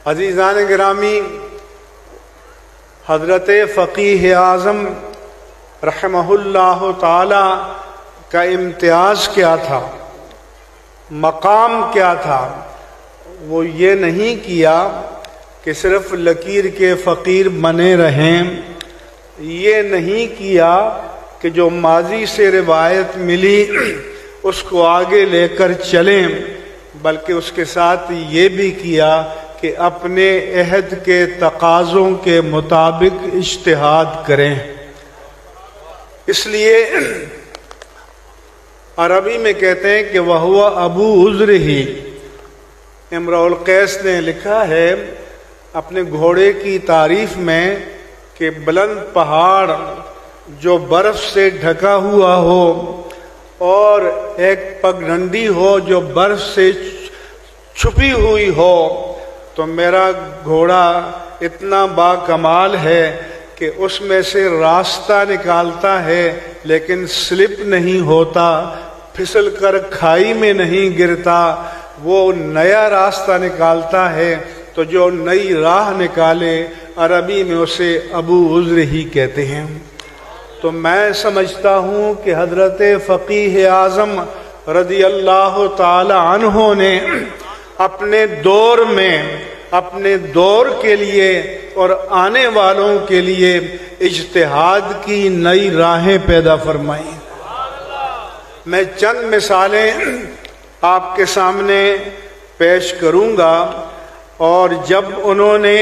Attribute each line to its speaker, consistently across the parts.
Speaker 1: عزیزان گرامی، حضرت فقیہ اعظم رحمہ اللہ تعالی کا امتیاز کیا تھا، مقام کیا تھا؟ وہ یہ نہیں کیا کہ صرف لکیر کے فقیر بنے رہیں، یہ نہیں کیا کہ جو ماضی سے روایت ملی اس کو آگے لے کر چلیں، بلکہ اس کے ساتھ یہ بھی کیا کہ اپنے عہد کے تقاضوں کے مطابق اجتہاد کریں۔ اس لیے عربی میں کہتے ہیں کہ وَهُوَ أَبُو عُذْرِهِ۔ امرؤ القیس نے لکھا ہے اپنے گھوڑے کی تعریف میں کہ بلند پہاڑ جو برف سے ڈھکا ہوا ہو اور ایک پگڈنڈی ہو جو برف سے چھپی ہوئی ہو، تو میرا گھوڑا اتنا با کمال ہے کہ اس میں سے راستہ نکالتا ہے لیکن سلپ نہیں ہوتا، پھسل کر کھائی میں نہیں گرتا، وہ نیا راستہ نکالتا ہے۔ تو جو نئی راہ نکالے عربی میں اسے ابو عذر ہی کہتے ہیں۔ تو میں سمجھتا ہوں کہ حضرت فقیہ اعظم رضی اللہ تعالی عنہ نے اپنے دور میں، اپنے دور کے لیے اور آنے والوں کے لیے اجتہاد کی نئی راہیں پیدا فرمائیں۔ میں چند مثالیں آپ کے سامنے پیش کروں گا، اور جب انہوں نے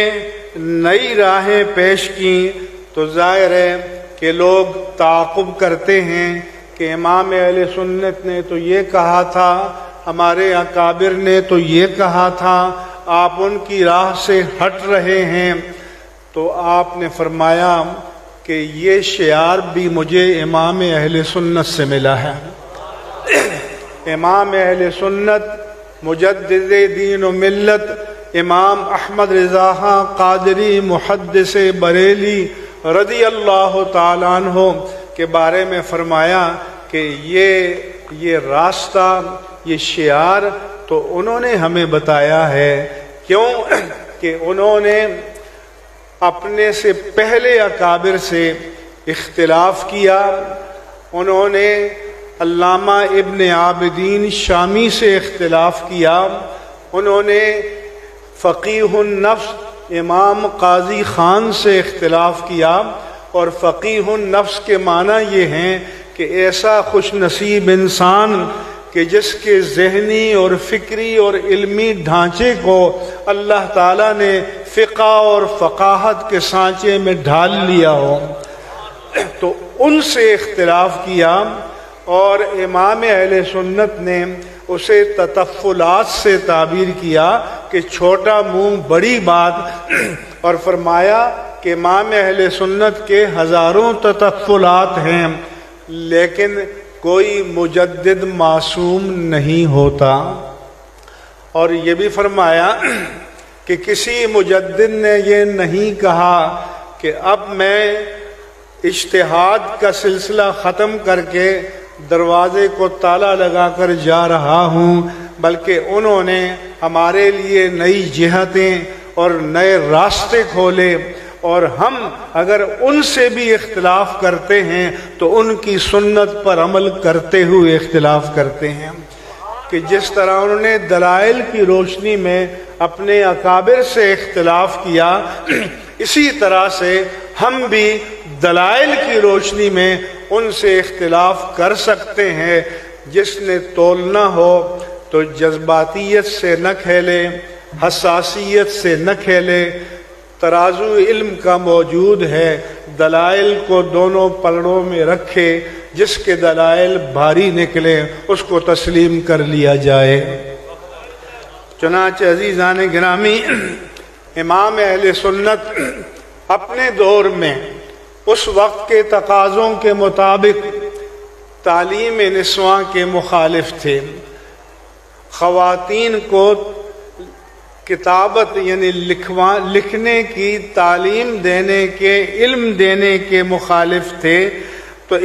Speaker 1: نئی راہیں پیش کی تو ظاہر ہے کہ لوگ تعاقب کرتے ہیں کہ امام اہل سنت نے تو یہ کہا تھا، ہمارے اکابر نے تو یہ کہا تھا، آپ ان کی راہ سے ہٹ رہے ہیں۔ تو آپ نے فرمایا کہ یہ شعار بھی مجھے امام اہل سنت سے ملا ہے۔ امام اہل سنت مجدد دین و ملت امام احمد رضا خاں قادری محدث بریلی رضی اللہ تعالیٰ عنہ کے بارے میں فرمایا کہ یہ راستہ، یہ شعار تو انہوں نے ہمیں بتایا ہے۔ کیوں کہ انہوں نے اپنے سے پہلے اکابر سے اختلاف کیا، انہوں نے علامہ ابن عابدین شامی سے اختلاف کیا، انہوں نے فقیہ النفس امام قاضی خان سے اختلاف کیا، اور فقیہ النفس کے معنی یہ ہیں کہ ایسا خوش نصیب انسان کہ جس کے ذہنی اور فکری اور علمی ڈھانچے کو اللہ تعالیٰ نے فقہ اور فقاہت کے سانچے میں ڈھال لیا ہو۔ تو ان سے اختلاف کیا، اور امام اہل سنت نے اسے تطفلات سے تعبیر کیا کہ چھوٹا منہ بڑی بات، اور فرمایا کہ امام اہل سنت کے ہزاروں تطفلات ہیں لیکن کوئی مجدد معصوم نہیں ہوتا۔ اور یہ بھی فرمایا کہ کسی مجدد نے یہ نہیں کہا کہ اب میں اجتہاد کا سلسلہ ختم کر کے دروازے کو تالا لگا کر جا رہا ہوں، بلکہ انہوں نے ہمارے لیے نئی جہتیں اور نئے راستے کھولے، اور ہم اگر ان سے بھی اختلاف کرتے ہیں تو ان کی سنت پر عمل کرتے ہوئے اختلاف کرتے ہیں۔ کہ جس طرح انہوں نے دلائل کی روشنی میں اپنے اکابر سے اختلاف کیا، اسی طرح سے ہم بھی دلائل کی روشنی میں ان سے اختلاف کر سکتے ہیں۔ جس نے تولنا ہو تو جذباتیت سے نہ کھیلے، حساسیت سے نہ کھیلے، ترازو علم کا موجود ہے، دلائل کو دونوں پلڑوں میں رکھے، جس کے دلائل بھاری نکلے اس کو تسلیم کر لیا جائے۔ چنانچہ عزیزان گرامی، امام اہل سنت اپنے دور میں اس وقت کے تقاضوں کے مطابق تعلیم نسواں کے مخالف تھے، خواتین کو کتابت یعنی لکھنے کی تعلیم دینے کے، علم دینے کے مخالف تھے۔ تو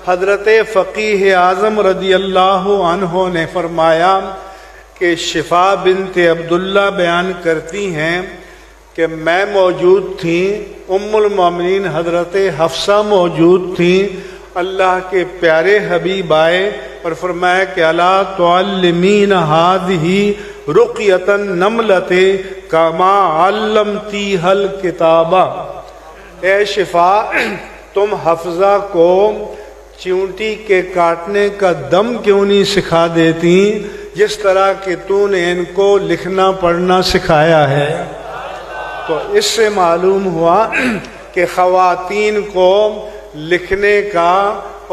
Speaker 1: حضرت فقیہ اعظم رضی اللہ عنہ نے فرمایا کہ شفا بنت عبداللہ بیان کرتی ہیں کہ میں موجود تھیں، ام المومنین حضرت حفصہ موجود تھیں، اللہ کے پیارے حبیب آئے اور فرمایا کہ الا تعلمین هذه رقیۃ النملۃ کما علمتیھا الکتابہ، اے شفا تم حفصہ کو چیونٹی کے کاٹنے کا دم کیوں نہیں سکھا دیتی جس طرح کہ تو نے ان کو لکھنا پڑھنا سکھایا ہے۔ تو اس سے معلوم ہوا کہ خواتین کو لکھنے کا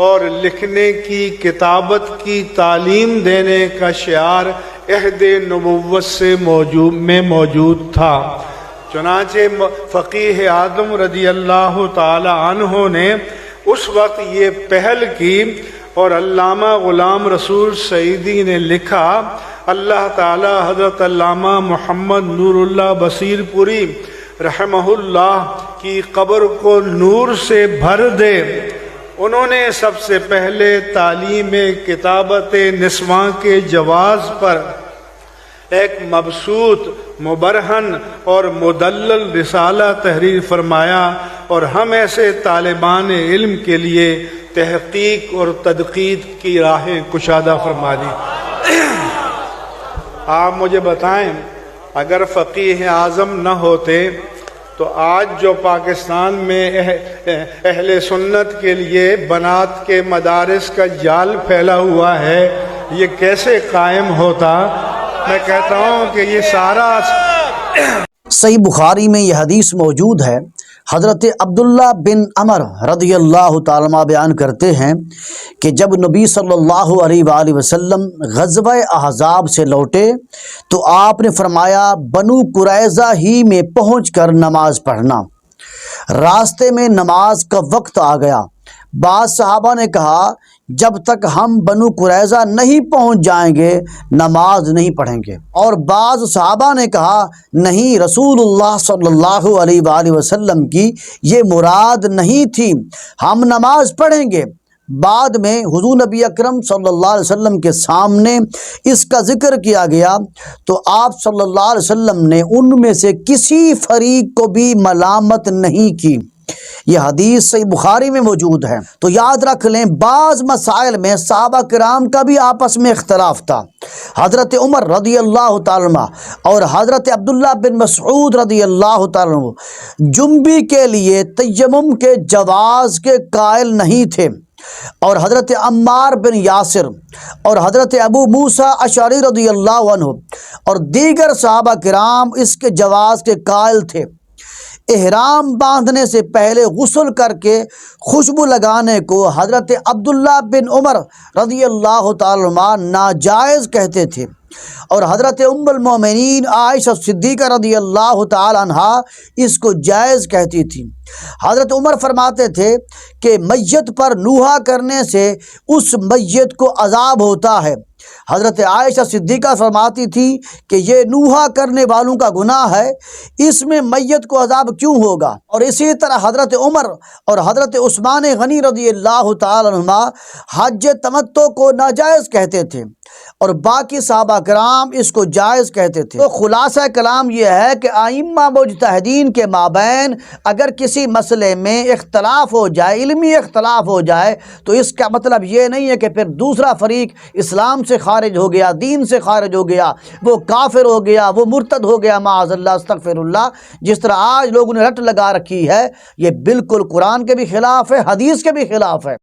Speaker 1: اور لکھنے کی کتابت کی تعلیم دینے کا شعار عہد نبوت سے موجود تھا۔ چنانچہ فقیہ اعظم رضی اللہ تعالی عنہ نے اس وقت یہ پہل کی، اور علامہ غلام رسول سعیدی نے لکھا اللہ تعالی حضرت علامہ محمد نور اللہ بصیر پوری رحمہ اللہ کی قبر کو نور سے بھر دے، انہوں نے سب سے پہلے تعلیم کتابت نسواں کے جواز پر ایک مبسوط، مبرہن اور مدلل رسالہ تحریر فرمایا، اور ہم ایسے طالبان علم کے لیے تحقیق اور تدقیق کی راہیں کشادہ فرما دی۔ آپ مجھے بتائیں اگر فقیہ اعظم نہ ہوتے تو آج جو پاکستان میں اہل سنت کے لیے بنات کے مدارس کا جال پھیلا ہوا ہے یہ کیسے قائم ہوتا؟ میں کہتا ہوں کہ یہ سارا
Speaker 2: صحیح بخاری میں یہ حدیث موجود ہے۔ حضرت عبداللہ بن عمر رضی اللہ تعالیٰ عنہ بیان کرتے ہیں کہ جب نبی صلی اللہ علیہ وآلہ وسلم غزوہ احزاب سے لوٹے تو آپ نے فرمایا بنو قریظہ ہی میں پہنچ کر نماز پڑھنا۔ راستے میں نماز کا وقت آ گیا، بعض صحابہ نے کہا جب تک ہم بنو قریظہ نہیں پہنچ جائیں گے نماز نہیں پڑھیں گے، اور بعض صحابہ نے کہا نہیں، رسول اللہ صلی اللہ علیہ وآلہ وسلم کی یہ مراد نہیں تھی، ہم نماز پڑھیں گے۔ بعد میں حضور نبی اکرم صلی اللہ علیہ وسلم کے سامنے اس کا ذکر کیا گیا تو آپ صلی اللہ علیہ وسلم نے ان میں سے کسی فریق کو بھی ملامت نہیں کی۔ یہ حدیث صحیح بخاری میں موجود ہے۔ تو یاد رکھ لیں بعض مسائل میں صحابہ کرام کا بھی آپس میں اختلاف تھا۔ حضرت عمر رضی اللہ تعالیٰ عنہ اور حضرت عبداللہ بن مسعود رضی اللہ تعالیٰ عنہ جنبی کے لیے تیمم کے جواز کے قائل نہیں تھے، اور حضرت عمار بن یاسر اور حضرت ابو موسیٰ اشعری رضی اللہ عنہ اور دیگر صحابہ کرام اس کے جواز کے قائل تھے۔ احرام باندھنے سے پہلے غسل کر کے خوشبو لگانے کو حضرت عبداللہ بن عمر رضی اللہ تعالیٰ عنہ ناجائز کہتے تھے، اور حضرت ام المومنین عائشہ صدیقہ رضی اللہ تعالیٰ عنہ اس کو جائز کہتی تھی۔ حضرت عمر فرماتے تھے کہ میت پر نوحہ کرنے سے اس میت کو عذاب ہوتا ہے۔ حضرت عائشہ صدیقہ فرماتی تھی کہ یہ نوحہ کرنے والوں کا گناہ ہے، اس میں میت کو عذاب کیوں ہوگا؟ اور اسی طرح حضرت عمر اور حضرت عثمان غنی رضی اللہ تعالیٰ عنہ حج تمتع کو ناجائز کہتے تھے، اور باقی صحابہ کرام اس کو جائز کہتے تھے۔ تو خلاصہ کلام یہ ہے کہ ائمہ مجتہدین کے مابین اگر کسی مسئلے میں اختلاف ہو جائے، علمی اختلاف ہو جائے، تو اس کا مطلب یہ نہیں ہے کہ پھر دوسرا فریق اسلام سے خارج ہو گیا، دین سے خارج ہو گیا، وہ کافر ہو گیا، وہ مرتد ہو گیا، معاذ اللہ استغفر اللہ۔ جس طرح آج لوگوں نے رٹ لگا رکھی ہے یہ بالکل قرآن کے بھی خلاف ہے، حدیث کے بھی خلاف ہے۔